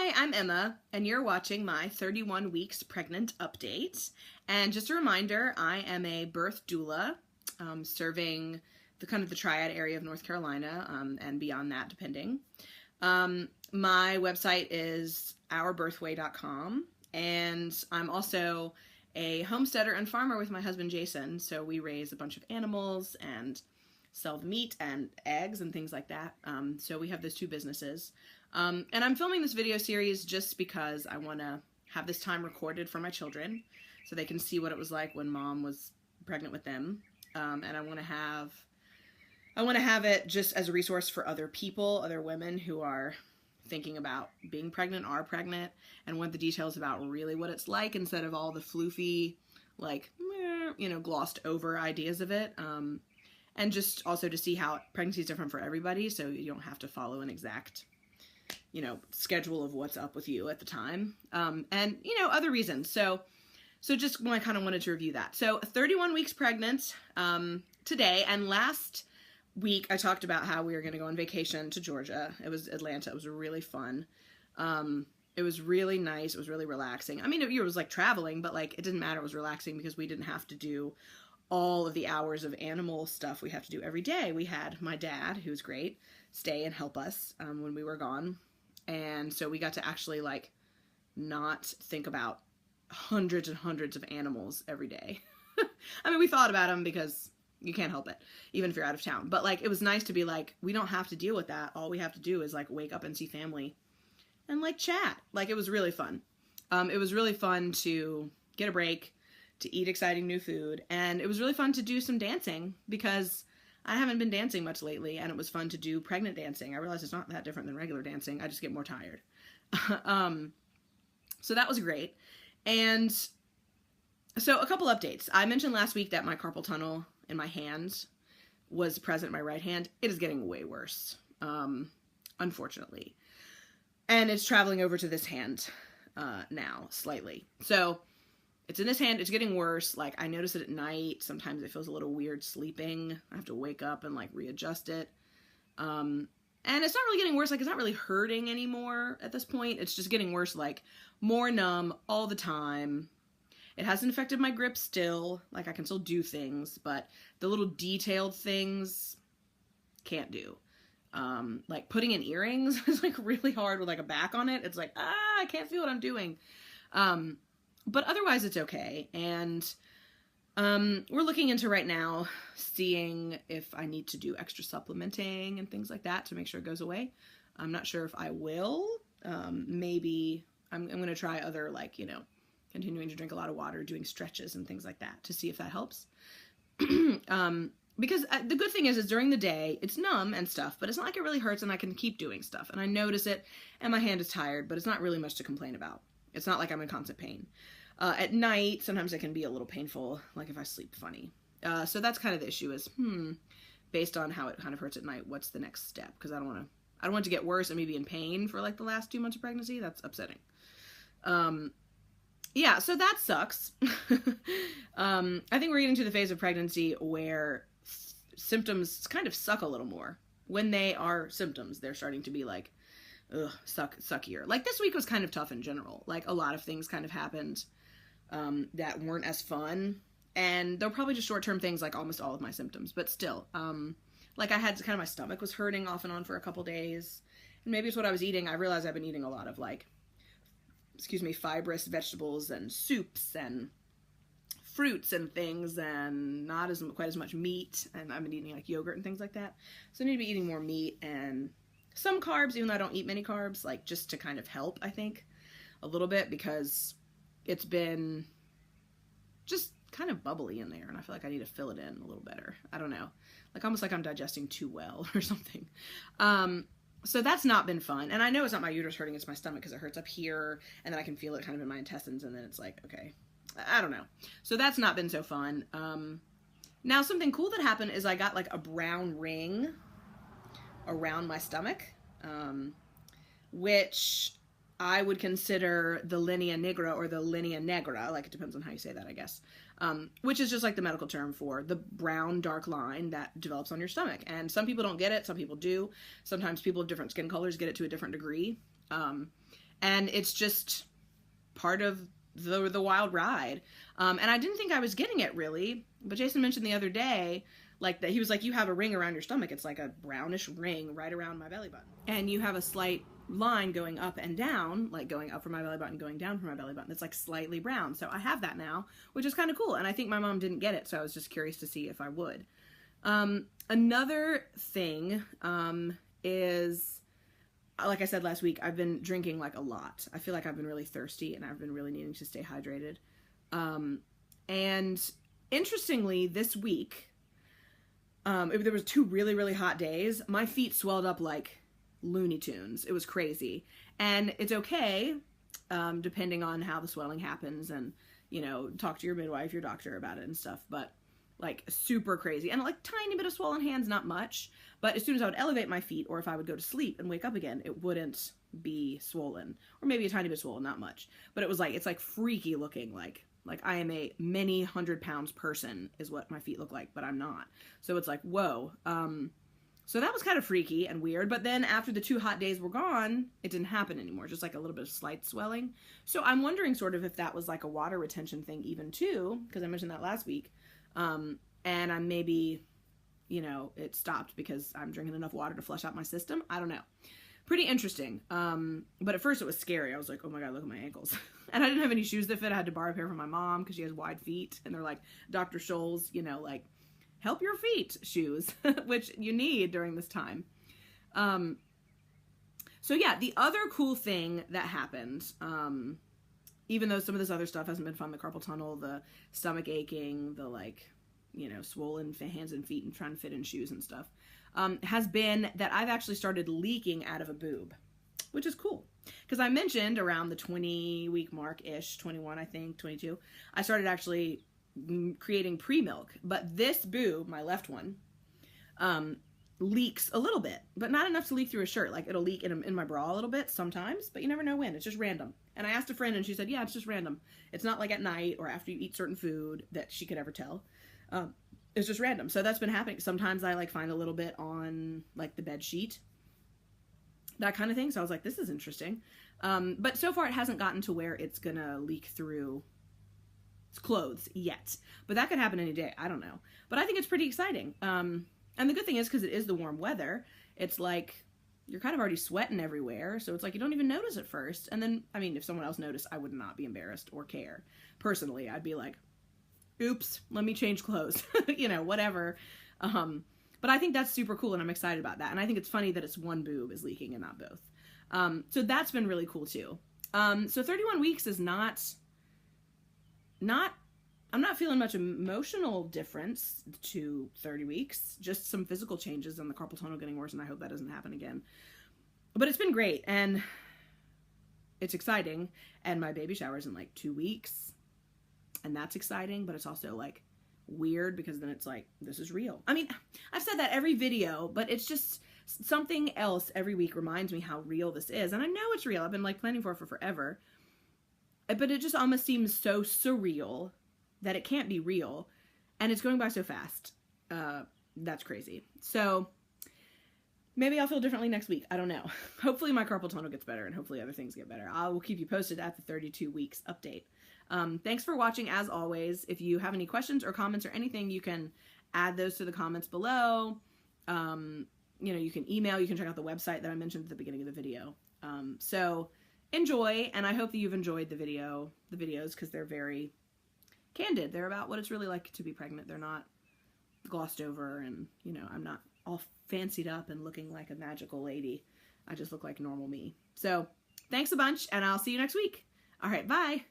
Hi, I'm Emma, and you're watching my 31 weeks pregnant update. And just a reminder, I am a birth doula, serving the triad area of North Carolina, and beyond that, depending. My website is ourbirthway.com, and I'm also a homesteader and farmer with my husband Jason. So we raise a bunch of animals and sell meat and eggs and things like that. So we have those two businesses. And I'm filming this video series just because I want to have this time recorded for my children so they can see what it was like when mom was pregnant with them. And I want to have it just as a resource for other people, other women who are thinking about being pregnant, are pregnant, and want the details about really what it's like instead of all the floofy, like, glossed over ideas of it. And just also to see how pregnancy is different for everybody, so you don't have to follow an exact, schedule of what's up with you at the time. And, other reasons. So just kind of wanted to review that. So 31 weeks pregnant today, and last week I talked about how we were going to go on vacation to Georgia. It was Atlanta. It was really fun. It was really nice. It was really relaxing. I mean, it was like traveling, but like it didn't matter. It was relaxing because we didn't have to do all of the hours of animal stuff we have to do every day. We had my dad, who's great, stay and help us when we were gone. And so we got to actually like not think about hundreds and hundreds of animals every day. I mean, we thought about them because you can't help it, even if you're out of town. But like, it was nice to be like, we don't have to deal with that. All we have to do is like wake up and see family and like chat. Like, it was really fun. It was really fun to get a break, to eat exciting new food. And it was really fun to do some dancing because I haven't been dancing much lately, and it was fun to do pregnant dancing. I realize it's not that different than regular dancing. I just get more tired. So that was great. And so a couple updates. I mentioned last week that my carpal tunnel in my hand was present in my right hand. It is getting way worse, unfortunately. And it's traveling over to this hand now, slightly. So it's in this hand. It's getting worse. Like, I notice it at night. Sometimes it feels a little weird sleeping. I have to wake up and like readjust it. And it's not really getting worse. Like, it's not really hurting anymore at this point. It's just getting worse, like more numb all the time. It hasn't affected my grip still. Like, I can still do things, but the little detailed things can't do. Like putting in earrings is like really hard with like a back on it. It's like, I can't feel what I'm doing. But otherwise it's okay. And we're looking into right now seeing if I need to do extra supplementing and things like that to make sure it goes away. I'm not sure if I will. Maybe I'm going to try other, like, continuing to drink a lot of water, doing stretches and things like that to see if that helps. Because the good thing is during the day, it's numb and stuff, but it's not like it really hurts and I can keep doing stuff. And I notice it and my hand is tired, but it's not really much to complain about. It's not like I'm in constant pain. At night, sometimes it can be a little painful, like if I sleep funny. So that's kind of the issue is, based on how it kind of hurts at night, what's the next step? Because I don't want it to get worse and me be in pain for like the last 2 months of pregnancy. That's upsetting. Yeah, so that sucks. I think we're getting to the phase of pregnancy where symptoms kind of suck a little more. When they are symptoms, they're starting to be like, suckier. Like, this week was kind of tough in general. Like, a lot of things kind of happened that weren't as fun. And they're probably just short-term things, like almost all of my symptoms. But still, like, I had kind of, my stomach was hurting off and on for a couple days. And maybe it's what I was eating. I realized I've been eating a lot of, like, fibrous vegetables and soups and fruits and things, and not quite as much meat. And I've been eating, like, yogurt and things like that. So I need to be eating more meat and some carbs, even though I don't eat many carbs, like, just to kind of help, I think, a little bit, because it's been just kind of bubbly in there, and I feel like I need to fill it in a little better. I don't know. Like, almost like I'm digesting too well or something. So that's not been fun. And I know it's not my uterus hurting, it's my stomach, because it hurts up here, and then I can feel it kind of in my intestines, and then it's like, okay, I don't know. So that's not been so fun. Now, something cool that happened is I got, like, a brown ring around my stomach, which I would consider the Linea Nigra or the Linea Negra, like, it depends on how you say that, I guess, which is just like the medical term for the brown dark line that develops on your stomach. And some people don't get it, some people do. Sometimes people of different skin colors get it to a different degree. And it's just part of the wild ride. And I didn't think I was getting it really, but Jason mentioned the other day, like that he was like, you have a ring around your stomach. It's like a brownish ring right around my belly button. And you have a slight line going up and down, like going up from my belly button, going down from my belly button. It's like slightly brown. So I have that now, which is kind of cool. And I think my mom didn't get it. So I was just curious to see if I would. Another thing, is, like I said last week, I've been drinking like a lot. I feel like I've been really thirsty and I've been really needing to stay hydrated. And interestingly, this week, there was 2 really, really hot days. My feet swelled up like Looney Tunes. It was crazy. And it's okay, depending on how the swelling happens, and, you know, talk to your midwife, your doctor about it and stuff. But like super crazy, and like tiny bit of swollen hands, not much. But as soon as I would elevate my feet, or if I would go to sleep and wake up again, it wouldn't be swollen, or maybe a tiny bit swollen, not much. But it was like, it's like freaky looking, like I am a many 100 pounds person is what my feet look like, but I'm not. So it's like, whoa. So that was kind of freaky and weird. But then after the 2 hot days were gone, it didn't happen anymore. Just like a little bit of slight swelling. So I'm wondering sort of if that was like a water retention thing even too, because I mentioned that last week. And I'm maybe, you know, it stopped because I'm drinking enough water to flush out my system. I don't know. Pretty interesting. But at first it was scary. I was like, oh my God, look at my ankles. And I didn't have any shoes that fit. I had to borrow a pair from my mom because she has wide feet. And they're like Dr. Scholl's, you know, like help your feet shoes, which you need during this time. So yeah, the other cool thing that happened, even though some of this other stuff hasn't been fun, the carpal tunnel, the stomach aching, the like, you know, swollen hands and feet and trying to fit in shoes and stuff, has been that I've actually started leaking out of a boob, which is cool. Because I mentioned around the 20-week mark-ish, 21, I think, 22, I started actually creating pre-milk. But this boob, my left one, leaks a little bit, but not enough to leak through a shirt. Like, it'll leak in my bra a little bit sometimes, but you never know when. It's just random. And I asked a friend, and she said, yeah, it's just random. It's not like at night or after you eat certain food that she could ever tell. It's just random. So that's been happening. Sometimes I like find a little bit on like the bed sheet, that kind of thing. So I was like, this is interesting. But so far it hasn't gotten to where it's gonna leak through clothes yet, but that could happen any day. I don't know, but I think it's pretty exciting. And the good thing is, because it is the warm weather, it's like you're kind of already sweating everywhere. So it's like you don't even notice at first. And then, I mean, if someone else noticed, I would not be embarrassed or care. Personally, I'd be like, oops, let me change clothes, you know, whatever. But I think that's super cool, and I'm excited about that. And I think it's funny that it's one boob is leaking and not both. So that's been really cool too. So 31 weeks is I'm not feeling much emotional difference to 30 weeks, just some physical changes and the carpal tunnel getting worse, and I hope that doesn't happen again. But it's been great, and it's exciting, and my baby shower's in like 2 weeks. And that's exciting, but it's also like weird because then it's like, this is real. I mean, I've said that every video, but it's just something else every week reminds me how real this is. And I know it's real. I've been like planning for it for forever, but it just almost seems so surreal that it can't be real. And it's going by so fast. That's crazy. So maybe I'll feel differently next week. I don't know. Hopefully my carpal tunnel gets better, and hopefully other things get better. I will keep you posted at the 32 weeks update. Thanks for watching, as always. If you have any questions or comments or anything, you can add those to the comments below. You know, you can email, you can check out the website that I mentioned at the beginning of the video. So enjoy, and I hope that you've enjoyed the videos, because they're very candid. They're about what it's really like to be pregnant. They're not glossed over, and, you know, I'm not all fancied up and looking like a magical lady. I just look like normal me. So thanks a bunch, and I'll see you next week. All right, bye.